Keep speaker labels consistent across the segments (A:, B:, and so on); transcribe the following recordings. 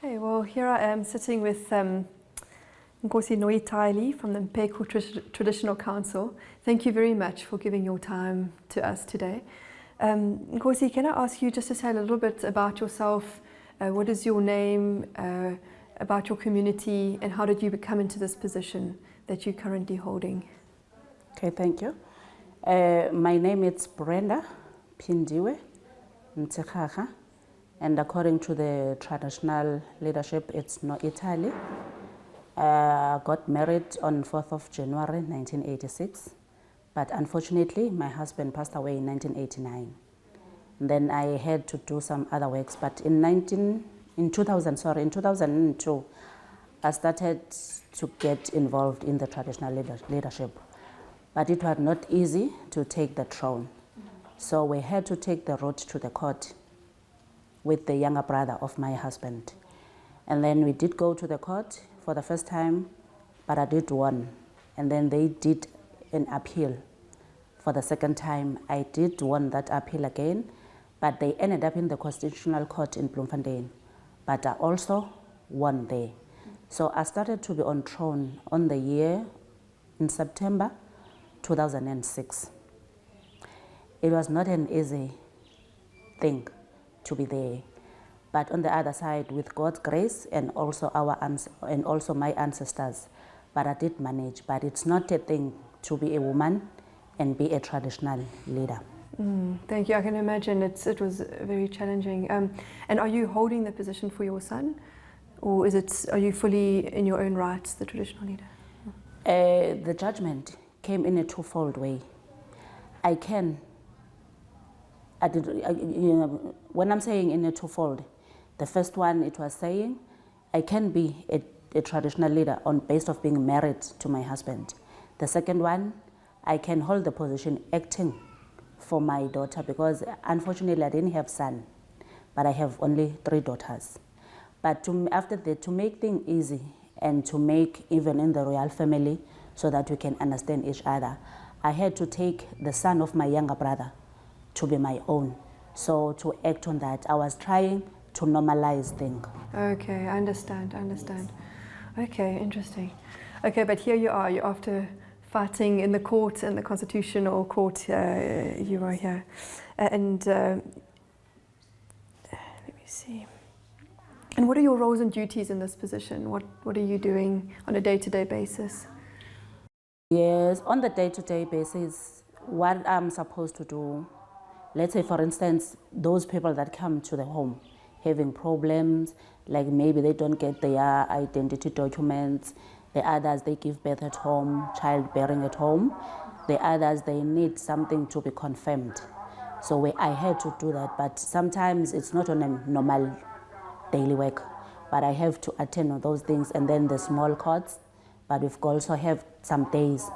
A: Okay, well, here I am sitting with Nkosi Noitaili from the Mpeku Traditional Council. Thank you very much for giving your time to us today. Nkosi, can I ask you just to say a little bit about yourself? What is your name, about your community, and how did you come into this position that you're currently holding?
B: Okay, thank you. My name is Brenda, Phindiwe, Mtirara, and according to the traditional leadership, it's no Italy. Got married on 4th of January 1986, but unfortunately my husband passed away in 1989. And then I had to do some other works, but in 2002, I started to get involved in the traditional leadership. But it was not easy to take the throne. So we had to take the road to the court with the younger brother of my husband. And then we did go to the court for the first time, but I did won. And then they did an appeal. For the second time, I did won that appeal again, but they ended up in the Constitutional Court in Bloemfontein. But I also won there. So I started to be on throne on the year in September 2006. It was not an easy thing to be there, but on the other side, with God's grace and also my ancestors, but I did manage. But it's not a thing to be a woman and be a traditional leader.
A: Thank you. I can imagine it was very challenging. And are you holding the position for your son, or are you fully in your own rights the traditional leader?
B: The judgment came in a twofold way. When I'm saying in a twofold, the first one, it was saying I can be a traditional leader on based of being married to my husband. The second one, I can hold the position acting for my daughter, because unfortunately I didn't have son, but I have only 3 daughters. But after that, to make things easy and to make even in the royal family so that we can understand each other, I had to take the son of my younger brother to be my own. So to act on that, I was trying to normalize things.
A: Okay, I understand. Okay, interesting. Okay, but here you are, you're after fighting in the court, in the Constitutional Court, you are here. And let me see. And what are your roles and duties in this position? What are you doing on a day-to-day basis?
B: Yes, on the day-to-day basis, what I'm supposed to do, let's say for instance, those people that come to the home having problems, like maybe they don't get their identity documents, the others they give birth at home, childbearing at home, the others they need something to be confirmed. So I had to do that, but sometimes it's not on a normal daily work, but I have to attend on those things, and then the small courts, but we've also have some days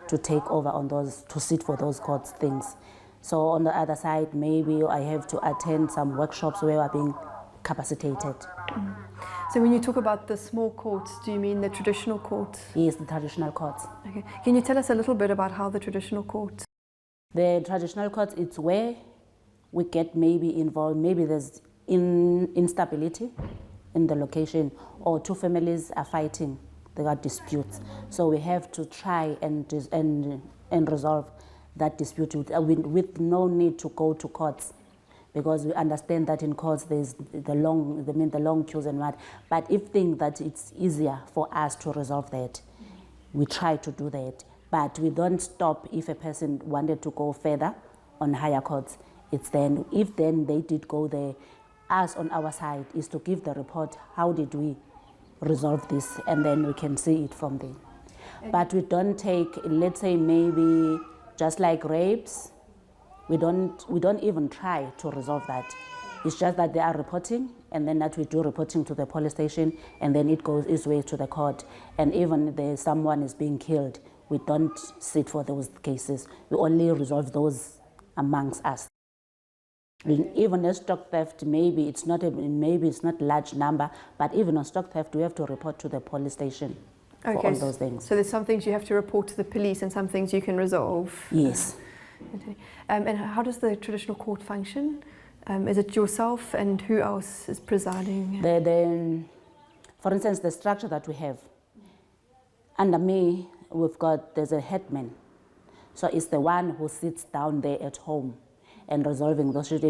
B: to take over on those, to sit for those courts things. So on the other side, maybe I have to attend some workshops where we're being capacitated.
A: So when you talk about the small courts, do you mean the traditional courts?
B: Yes, the traditional courts.
A: Okay. Can you tell us a little bit about how the traditional courts?
B: The traditional courts, it's where we get maybe involved, maybe there's instability in the location, or 2 families are fighting, they got disputes. So we have to try and resolve that dispute with no need to go to courts, because we understand that in courts there's the long queues and what. But if think that it's easier for us to resolve that, we try to do that. But we don't stop if a person wanted to go further on higher courts. It's then, if then they did go there, us on our side is to give the report, how did we resolve this, and then we can see it from there. But we don't take, let's say maybe just like rapes, we don't even try to resolve that. It's just that they are reporting, and then that we do reporting to the police station, and then it goes its way to the court. And even if someone is being killed, we don't sit for those cases. We only resolve those amongst us. Even a stock theft, maybe it's not large number, but even on stock theft, we have to report to the police station for all those things.
A: So there's some things you have to report to the police, and some things you can resolve.
B: Yes.
A: And how does the traditional court function? Is it yourself, and who else is presiding?
B: For instance, the structure that we have, under me, there's a headman. So it's the one who sits down there at home and resolving those issues.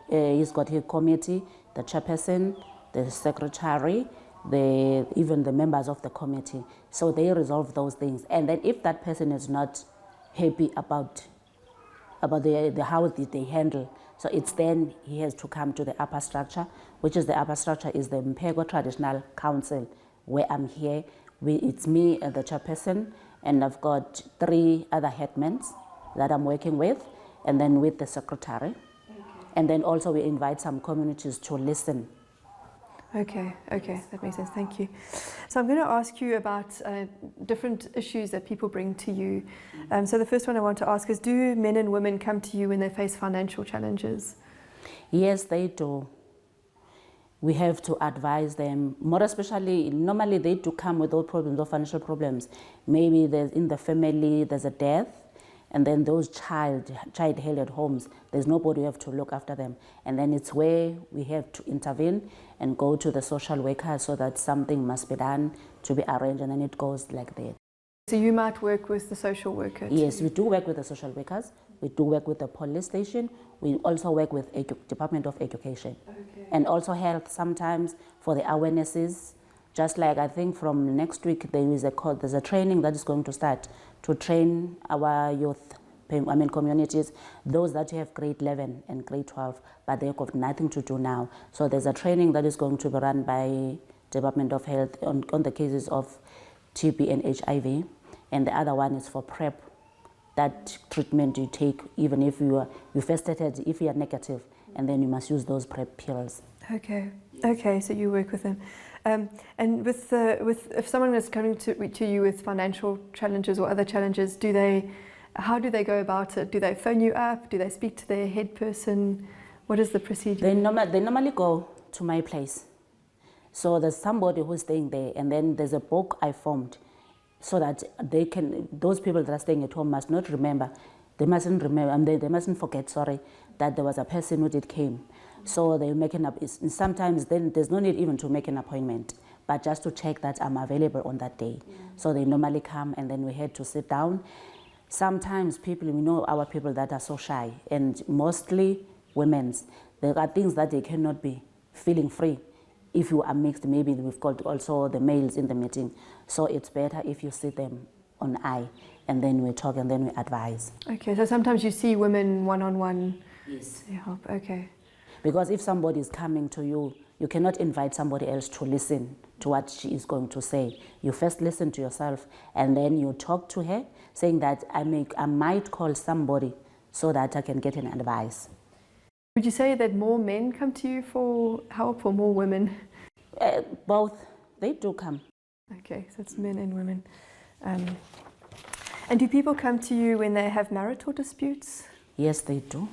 B: He's got his committee, the chairperson, the secretary, even the members of the committee. So they resolve those things. And then if that person is not happy about the how they handle, so it's then he has to come to the upper structure, which is the upper structure is the Mpego Traditional Council, where I'm here. It's me and the chairperson, and I've got 3 other headmen that I'm working with, and then with the secretary. Okay. And then also we invite some communities to listen.
A: Okay, that makes sense, thank you. So I'm going to ask you about different issues that people bring to you. So the first one I want to ask is, do men and women come to you when they face financial challenges?
B: Yes, they do. We have to advise them, more especially, normally they do come with those problems, those financial problems. Maybe in the family there's a death, and then those child-held at homes, there's nobody who have to look after them. And then it's where we have to intervene and go to the social worker so that something must be done to be arranged, and then it goes like that.
A: So you might work with the social worker?
B: Yes, we do work with the social workers. We do work with the police station. We also work with Department of Education. Okay. And also health sometimes for the awarenesses. Just like I think from next week there's a training that is going to start to train our youth, communities, those that have grade 11 and grade 12, but they've got nothing to do now. So there's a training that is going to be run by Department of Health on the cases of TB and HIV, and the other one is for PrEP. That treatment you take even if you first started, if you are negative, and then you must use those PrEP pills. Okay, so you work with them. And if someone is coming to you with financial challenges or other challenges, how do they go about it? Do they phone you up? Do they speak to their head person? What is the procedure? They normally go to my place. So there's somebody who's staying there, and then there's a book I formed so that those people that are staying at home must not remember, they mustn't forget, that there was a person who did came. So they're making up, sometimes then there's no need even to make an appointment, but just to check that I'm available on that day. Yeah. So they normally come, and then we had to sit down. Sometimes we know our people that are so shy, and mostly women's. There are things that they cannot be feeling free. If you are mixed, maybe we've got also the males in the meeting. So it's better if you sit them on eye, and then we talk, and then we advise. Okay,
A: so sometimes you see women one-on-one.
B: Yes.
A: To help, okay.
B: Because if somebody is coming to you, you cannot invite somebody else to listen to what she is going to say. You first listen to yourself, and then you talk to her, saying that I might call somebody so that I can get an advice.
A: Would you say that more men come to you for help, or more women?
B: Both. They do come.
A: Okay, so it's men and women. And do people come to you when they have marital disputes?
B: Yes, they do.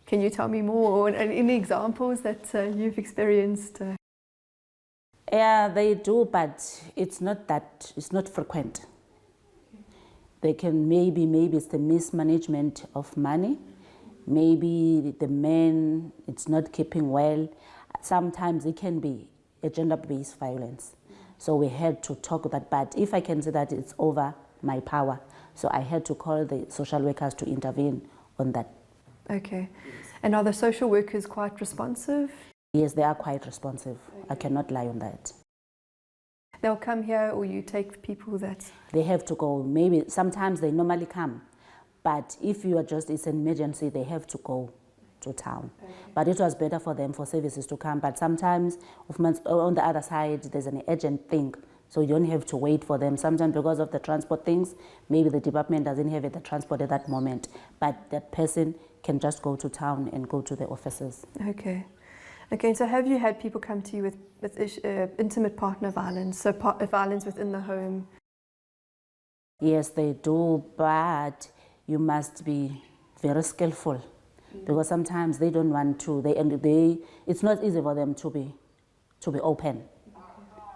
A: Can you tell me more, or any examples that you've experienced?
B: Yeah, they do, but it's not frequent. They can maybe it's the mismanagement of money. Maybe the man, it's not keeping well. Sometimes it can be a gender-based violence. So we had to talk that, but if I can say that it's over my power, so I had to call the social workers to intervene on that.
A: Okay. And are the social workers quite responsive?
B: Yes, they are quite responsive. Okay. I cannot lie on that.
A: They'll come here, or you take people that...
B: They have to go. Maybe sometimes they normally come, but if it's an emergency, they have to go to town. Okay. But it was better for them, for services to come. But sometimes, on the other side, there's an urgent thing. So you don't have to wait for them. Sometimes because of the transport things, maybe the department doesn't have the transport at that moment. But that person can just go to town and go to the offices.
A: Okay. Okay, so have you had people come to you with intimate partner violence, so violence within the home?
B: Yes, they do, but you must be very skillful, because sometimes they don't want to. It's not easy for them to be open.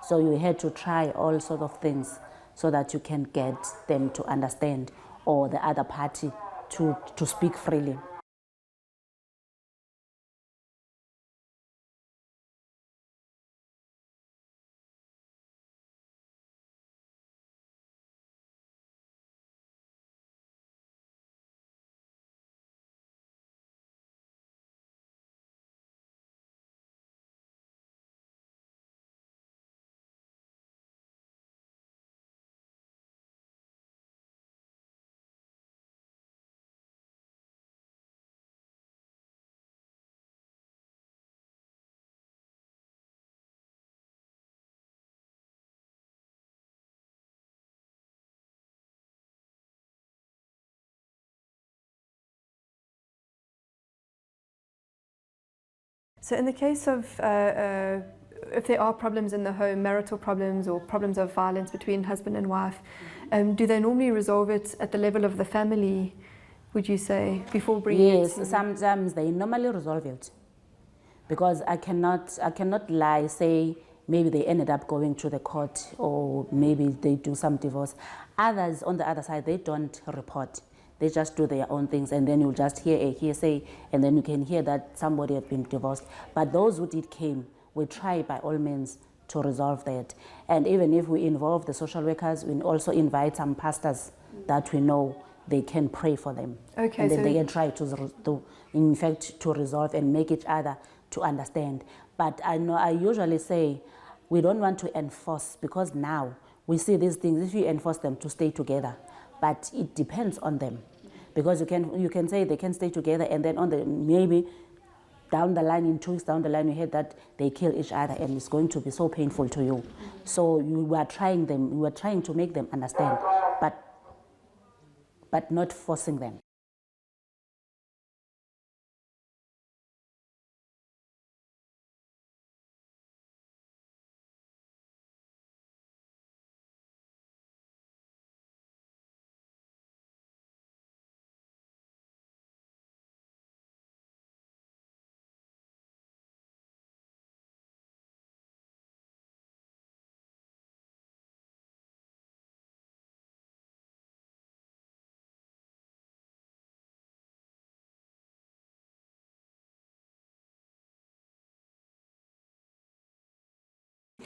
B: So you had to try all sorts of things so that you can get them to understand, or the other party to speak freely.
A: So in the case of if there are problems in the home, marital problems or problems of violence between husband and wife, do they normally resolve it at the level of the family, would you say, before bringing it to...
B: Yes, sometimes they normally resolve it. Because I cannot lie, say maybe they ended up going to the court or maybe they do some divorce. Others on the other side, they don't report. They just do their own things, and then you'll just hear a hearsay, and then you can hear that somebody has been divorced. But those who did came, we try by all means to resolve that. And even if we involve the social workers, we also invite some pastors that we know they can pray for them.
A: Okay,
B: and then
A: so
B: they can try to, in fact, to resolve and make each other to understand. But I know I usually say we don't want to enforce, because now we see these things, if you enforce them to stay together, but it depends on them. Because you can say they can stay together, and then on the maybe down the line, in 2 weeks down the line, you hear that they kill each other, and it's going to be so painful to you. So you are trying to make them understand, but not forcing them.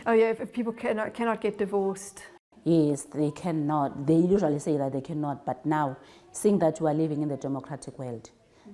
A: Oh yeah, if people cannot get divorced.
B: Yes, they cannot. They usually say that they cannot, but now, seeing that we are living in the democratic world,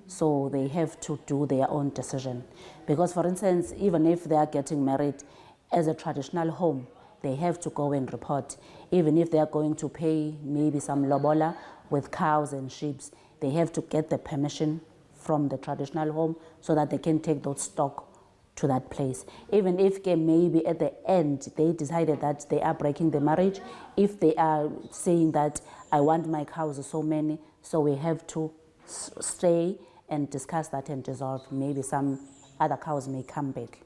B: so they have to do their own decision. Because, for instance, even if they are getting married as a traditional home, they have to go and report. Even if they are going to pay maybe some lobola with cows and sheep, they have to get the permission from the traditional home so that they can take those stock to that place. Even if maybe at the end they decided that they are breaking the marriage, if they are saying that I want my cows so many, so we have to stay and discuss that and dissolve. Maybe some other cows may come back.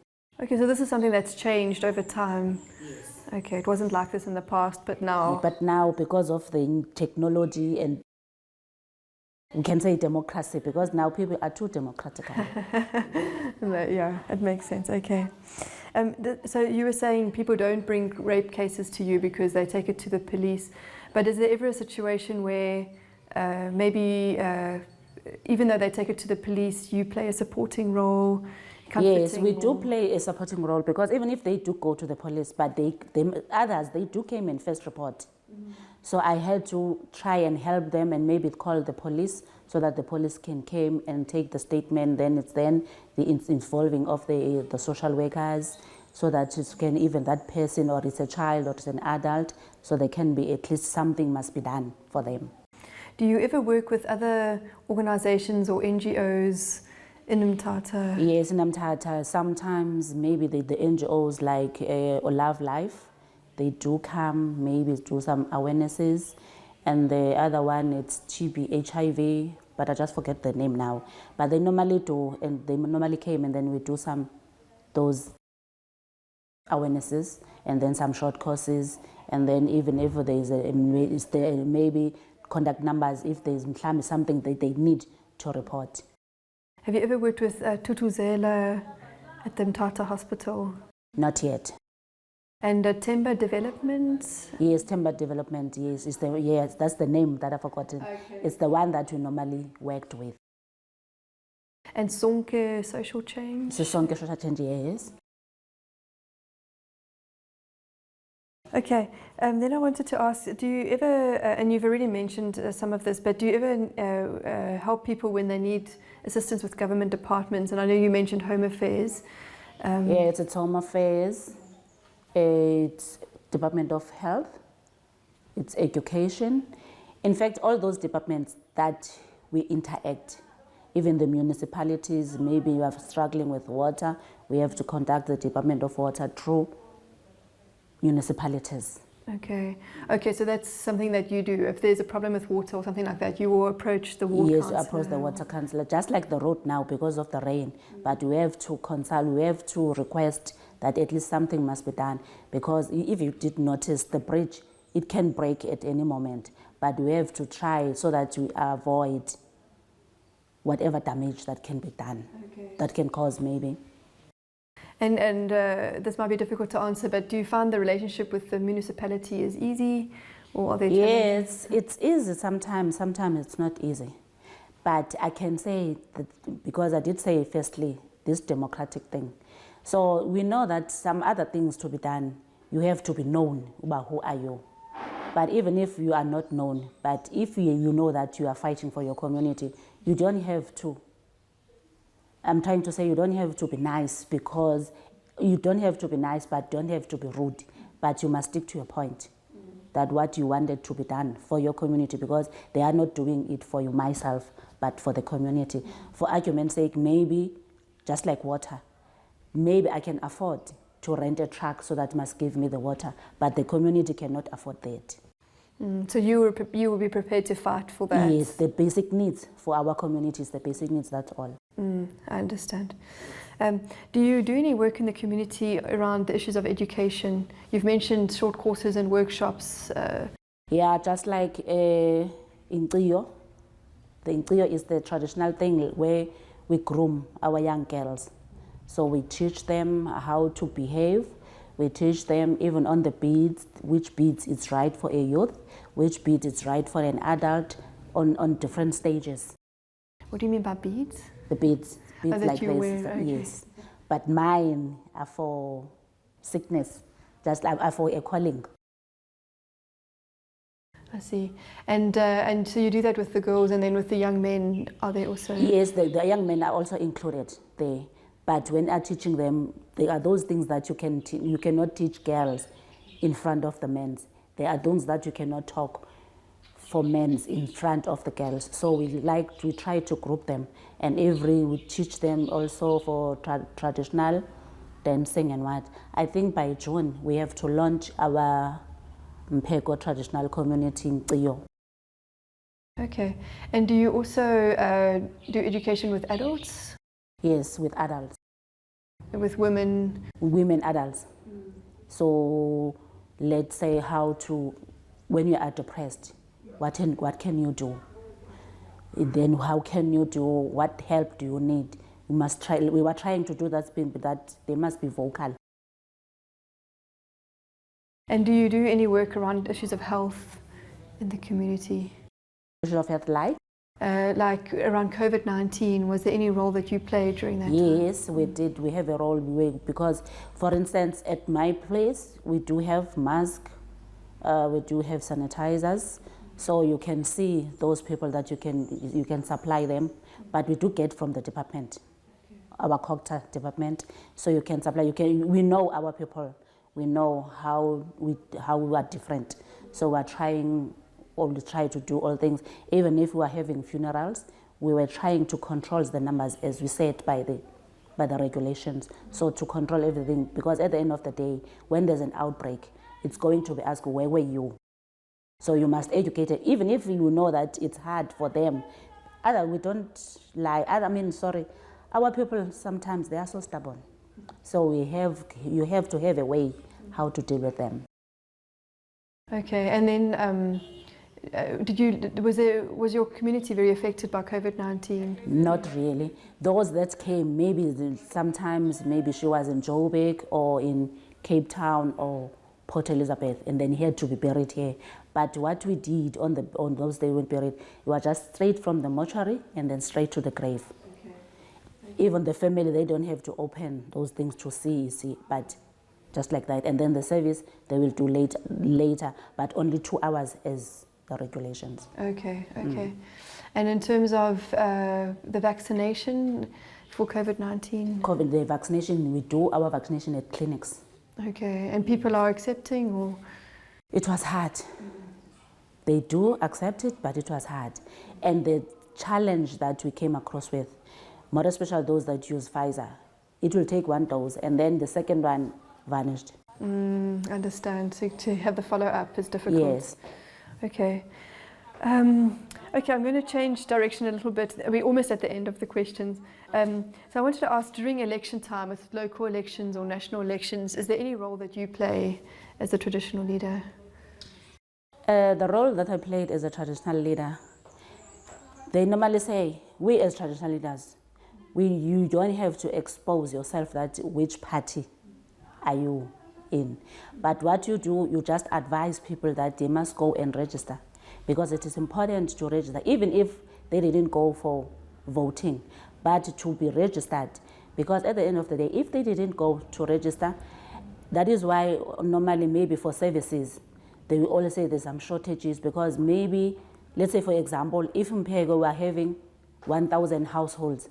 A: Okay, so this is something that's changed over time. Yes. Okay, it wasn't like this in the past, but now...
B: But now, because of the technology and we can say democracy, because now people are too democratic.
A: Yeah, it makes sense. Okay. So you were saying people don't bring rape cases to you because they take it to the police. But is there ever a situation where maybe even though they take it to the police, you play a supporting role?
B: Yes, we do play a supporting role, because even if they do go to the police, but others do came and first report. So I had to try and help them and maybe call the police so that the police can come and take the statement. Then it's the involving of the social workers, so that it can, even that person, or it's a child or it's an adult, so there can be at least something must be done for them.
A: Do you ever work with other organizations or NGOs in Mtirara?
B: Yes, in Mtirara, sometimes maybe the NGOs like Love Life, they do come, maybe do some awarenesses. And the other one, it's TB, HIV, but I just forget the name now. But they normally do, and they normally came, and then we do those awarenesses, and then some short courses, and then even if there maybe contact numbers, if there's something that they need to report.
A: Have you ever worked with Tutuzela at the Mtirara Hospital?
B: Not yet.
A: And Timber Development?
B: Yes, Timber Development, yes. Yes, that's the name that I've forgotten. Okay. It's the one that we normally worked with.
A: And Sonke Social Change?
B: So Sonke Social Change, yes.
A: Okay, then I wanted to ask, do you ever, and you've already mentioned some of this, but do you ever help people when they need assistance with government departments? And I know you mentioned Home Affairs.
B: Yeah, it's Home Affairs. It's Department of Health, it's Education. In fact, all those departments that we interact, even the municipalities, maybe you are struggling with water, we have to contact the Department of Water through municipalities.
A: Okay. Okay, so that's something that you do. If there's a problem with water or something like that, you will approach the water
B: Yes,
A: councillor.
B: approach the water councillor, just like the road now because of the rain. But we have to consult, we have to request that at least something must be done, because if you did notice, the bridge, it can break at any moment. But we have to try so that we avoid whatever damage that can be done, that can cause maybe.
A: And this might be difficult to answer, but do you find the relationship with the municipality is easy, or are there challenges?
B: Yes, it's easy sometimes it's not easy. But I can say that, because I did say firstly, this democratic thing. So we know that some other things to be done, you have to be known about who are you. But even if you are not known, but if you know that you are fighting for your community, you don't have to. I'm trying to say you don't have to be nice, because you don't have to be nice, but don't have to be rude. But you must stick to your point, that what you wanted to be done for your community, because they are not doing it for you, myself, but for the community. For argument's sake, maybe, just like water, maybe I can afford to rent a truck so that must give me the water, but the community cannot afford that.
A: So you will be prepared to fight for that?
B: Yes, the basic needs for our communities, the basic needs, that's all.
A: I understand. Do you do any work in the community around the issues of education? You've mentioned short courses and workshops.
B: Yeah, just like in Mtirara. The Mtirara is the traditional thing where we groom our young girls. So we teach them how to behave. We teach them even on the beads, which beads is right for a youth, which bead is right for an adult on different stages.
A: What do you mean by beads?
B: The beads
A: that
B: like
A: you
B: this,
A: wear, okay.
B: Yes. But mine are for sickness, just are for a calling.
A: I see. And so you do that with the girls, and then with the young men, are they also?
B: Yes, the young men are also included there. But when I'm teaching them, there are those things that you cannot teach girls in front of the men. There are things that you cannot talk for men in front of the girls. So we try to group them, and we teach them also for traditional dancing and what. I think by June we have to launch our Mpeko traditional community in Mtirara.
A: Okay. And do you also do education with adults?
B: Yes, with adults.
A: With women?
B: Women adults. So let's say when you are depressed, what can you do? Then how can you do, what help do you need? We were trying to do that, but they must be vocal.
A: And do you do any work around issues of health in the community?
B: Issues of health like?
A: Like around COVID-19, was there any role that you played during that time?
B: Yes, we did. We have a role because, for instance, at my place, we do have masks, we do have sanitizers, so you can see those people that you can supply them, but we do get from the department, our cocktail department, so you can supply. We know our people, we know how we are different, so we're try to do all things. Even if we were having funerals, we were trying to control the numbers, as we said, by the regulations. So to control everything, because at the end of the day, when there's an outbreak, it's going to be asked, where were you? So you must educate it, even if you know that it's hard for them. We don't lie. Our people, sometimes they are so stubborn. So you have to have a way how to deal with them.
A: Okay, and then was your community very affected by COVID-19?
B: Not really. Those that came, sometimes she was in Joburg or in Cape Town or Port Elizabeth, and then he had to be buried here. But what we did on those days when buried, it was just straight from the mortuary and then straight to the grave. Okay. Even the family, they don't have to open those things to see, but just like that. And then the service, they will do later, but only 2 hours as the regulations.
A: Okay. And in terms of the vaccination for COVID-19?
B: The vaccination, we do our vaccination at clinics.
A: Okay, and people are accepting, or?
B: It was hard. They do accept it, but it was hard. And the challenge that we came across with, more especially those that use Pfizer, it will take 1 dose and then the second one vanished.
A: Understand. So to have the follow-up is difficult.
B: Yes.
A: Okay. Okay, I'm going to change direction a little bit. We're almost at the end of the questions. So I wanted to ask, during election time, with local elections or national elections, is there any role that you play as a traditional leader?
B: The role that I played as a traditional leader, they normally say, we as traditional leaders, you don't have to expose yourself that which party are you in. But what you do, you just advise people that they must go and register, because it is important to register, even if they didn't go for voting, but to be registered. Because at the end of the day, if they didn't go to register, that is why normally maybe for services, they will always say there's some shortages, because maybe, let's say for example, if in Mpego we are having 1,000 households,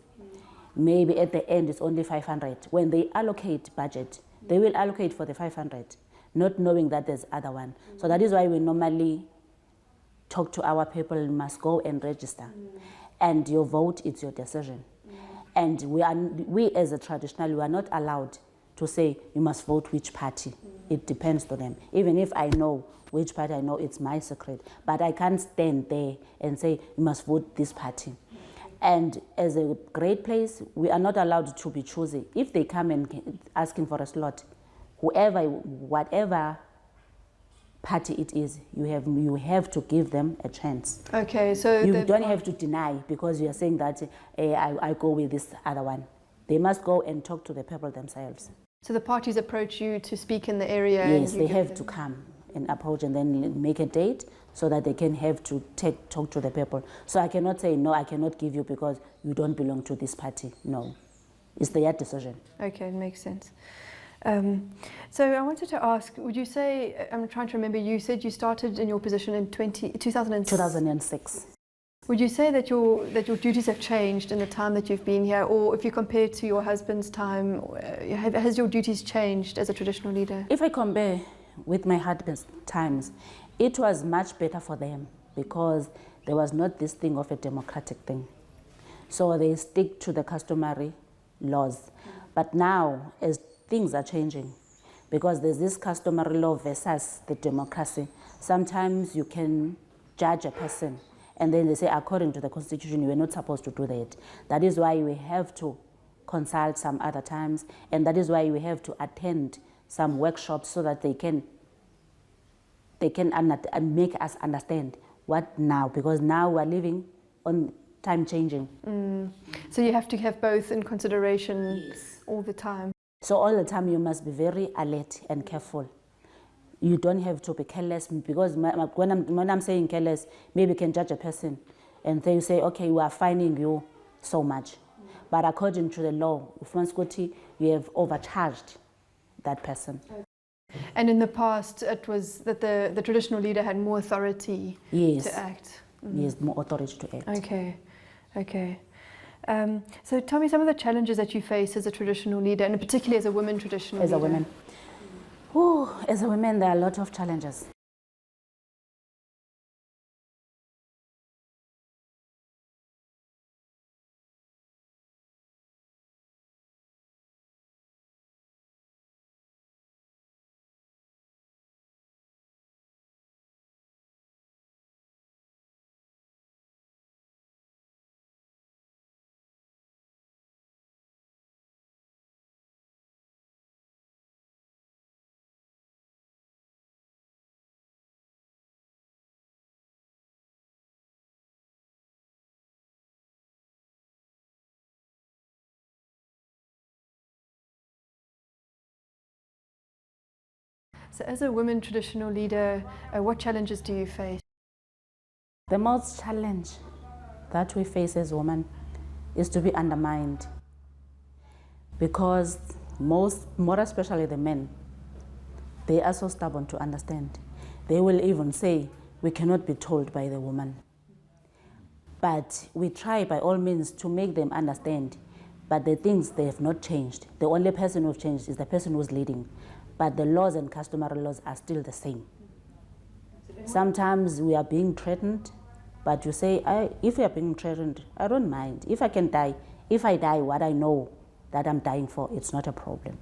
B: maybe at the end it's only 500. When they allocate budget, they will allocate for the 500, not knowing that there's other one. So that is why we normally talk to our people, you must go and register. And your vote, it's your decision. And we as a traditional, we are not allowed to say you must vote which party. It depends on them. Even if I know which party, I know it's my secret. But I can't stand there and say you must vote this party. And as a great place, we are not allowed to be choosy. If they come and asking for a slot, whatever party it is, you have to give them a chance.
A: Okay, so
B: you don't have to deny because you are saying that I go with this other one. They must go and talk to the people themselves.
A: So the parties approach you to speak in the area?
B: Yes, they have to come and approach and then make a date so that they can have to talk to the people. So I cannot say, no, I cannot give you because you don't belong to this party. No, it's their decision.
A: Okay, it makes sense. So I wanted to ask, would you say, I'm trying to remember, you said you started in your position in 2006. Would you say that your duties have changed in the time that you've been here, or if you compare to your husband's time, has your duties changed as a traditional leader?
B: If I compare with my husband's times, it was much better for them because there was not this thing of a democratic thing. So they stick to the customary laws. But now, as things are changing, because there's this customary law versus the democracy, sometimes you can judge a person and then they say, according to the constitution, you are not supposed to do that. That is why we have to consult some other times, and that is why we have to attend some workshops so that they can make us understand what now, because now we're living on time changing.
A: So you have to have both in consideration. Yes. All the time.
B: So all the time you must be very alert and careful. You don't have to be careless, because when I'm saying careless, maybe you can judge a person and then you say, okay, we are fining you so much. But according to the law, you have overcharged that person.
A: And in the past, it was that the traditional leader had more authority to act.
B: Yes, more authority to act.
A: Okay, okay. So tell me some of the challenges that you face as a traditional leader, and particularly as a woman traditional leader.
B: As a woman. As a woman, there are a lot of challenges.
A: So as a woman traditional leader, what challenges do you face?
B: The most challenge that we face as women is to be undermined, because more especially the men, they are so stubborn to understand. They will even say, we cannot be told by the woman. But we try by all means to make them understand, but the things, they have not changed. The only person who's changed is the person who's leading. But the laws and customary laws are still the same. Sometimes we are being threatened, but you say, if we are being threatened, I don't mind. If I can die, if I die what I know that I'm dying for, it's not a problem.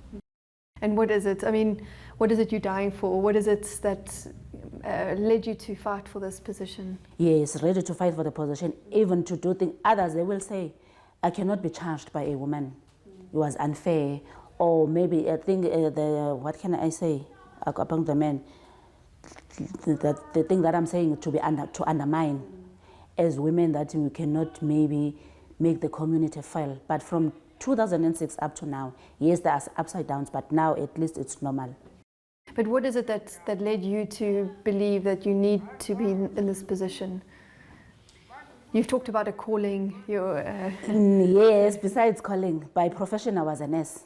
A: And what is it? I mean, what is it you're dying for? What is it that led you to fight for this position?
B: Yes, ready to fight for the position, even to do things. Others, they will say, I cannot be charged by a woman. It was unfair. Or maybe I think what can I say about the men? The thing that I'm saying to undermine as women, that we cannot maybe make the community fail. But from 2006 up to now, yes, there's upside downs, but now at least it's normal.
A: But what is it that led you to believe that you need to be in this position? You've talked about a calling.
B: Yes, besides calling, by profession I was a nurse.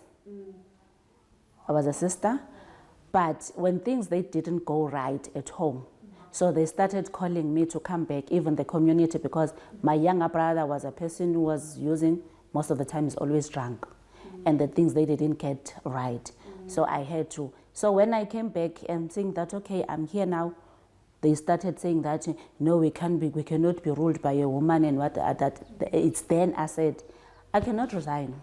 B: I was a sister. But when things they didn't go right at home, so they started calling me to come back, even the community, because my younger brother was a person who was using, most of the time is always drunk, and the things they didn't get right. So I had to. So when I came back and saying that, okay, I'm here now, they started saying that, no, we cannot be ruled by a woman, and it's then I said, I cannot resign.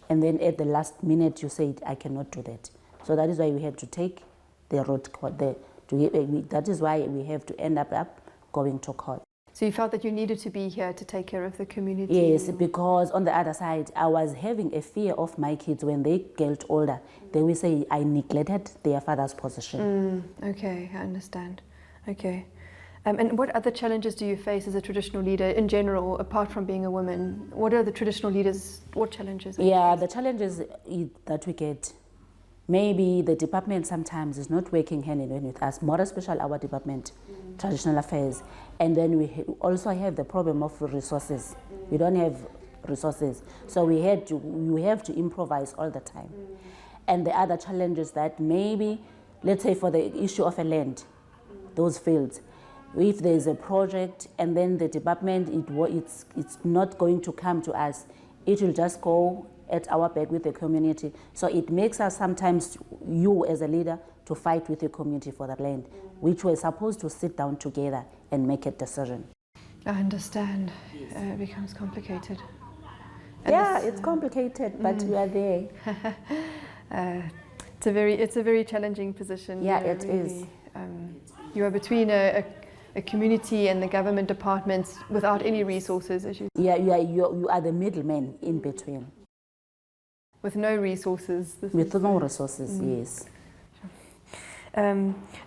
B: And then at the last minute you said, I cannot do that. So that is why we had to take the road court there. That is why we have to end up going to court.
A: So you felt that you needed to be here to take care of the community?
B: Yes, because on the other side, I was having a fear of my kids when they get older. They will say I neglected their father's position.
A: Okay, I understand. Okay. And what other challenges do you face as a traditional leader in general, apart from being a woman? What are the traditional leaders, what challenges?
B: Yeah, the challenges that we get, maybe the department sometimes is not working hand in hand with us, more especially our department, traditional affairs. And then we also have the problem of resources. We don't have resources. So we have to improvise all the time. And the other challenge is that maybe, let's say for the issue of a land, those fields, if there's a project and then the department, it's not going to come to us, it will just go at our back with the community. So it makes us sometimes, you as a leader, to fight with the community for the land, which we're supposed to sit down together and make a decision.
A: I understand. It becomes complicated. And
B: yeah, it's complicated, but we are there.
A: It's a very challenging position.
B: Yeah, it is.
A: You are between a community and the government departments without any resources, as you.
B: Yeah, you are the middleman in between.
A: With no resources.
B: With no resources, yes.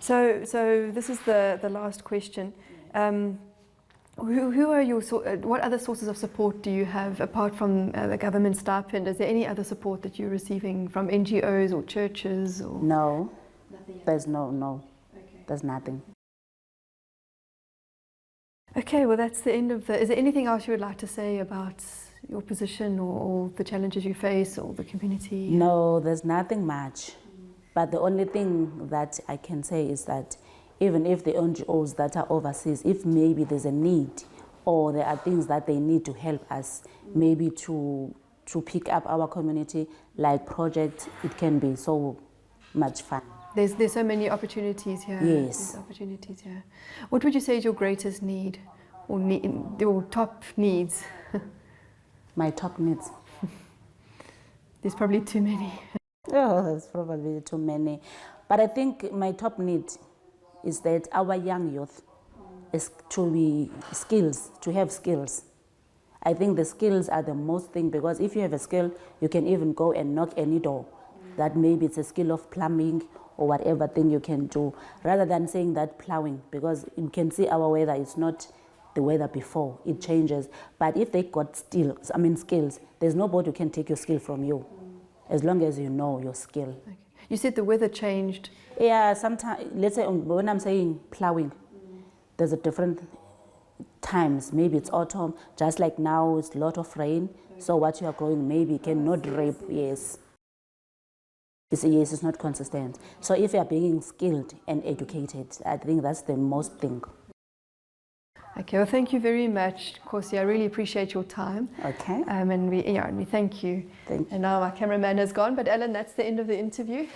A: So this is the last question. Who are your what other sources of support do you have apart from the government stipend? Is there any other support that you're receiving from NGOs or churches? Or?
B: No,
A: Nothing.
B: There's no. Okay. There's nothing.
A: Okay, well that's the end of the. Is there anything else you would like to say about your position or the challenges you face or the community?
B: No, there's nothing much. But the only thing that I can say is that even if the NGOs that are overseas, if maybe there's a need or there are things that they need to help us, maybe to pick up our community, like projects, it can be so much fun.
A: There's so many opportunities here.
B: Yes.
A: There's opportunities here. What would you say is your greatest need or your top needs?
B: My top needs?
A: There's probably too many.
B: Oh, there's probably too many. But I think my top need is that our young youth is to have skills. I think the skills are the most thing, because if you have a skill, you can even go and knock any door. That maybe it's a skill of plumbing or whatever thing you can do, rather than saying that plowing, because you can see our weather is not the weather before, it changes. But if they got skills, there's nobody who can take your skill from you, as long as you know your skill.
A: Okay. You said the weather changed.
B: Yeah, sometimes, let's say when I'm saying plowing, there's a different times. Maybe it's autumn, just like now it's a lot of rain. So what you are growing maybe cannot rape, yes. It's not consistent. So if you are being skilled and educated, I think that's the most thing.
A: Okay, well thank you very much, Nkosi. I really appreciate your time.
B: Okay.
A: And we thank you.
B: Thank you.
A: And now our cameraman has gone, but Ellen, that's the end of the interview.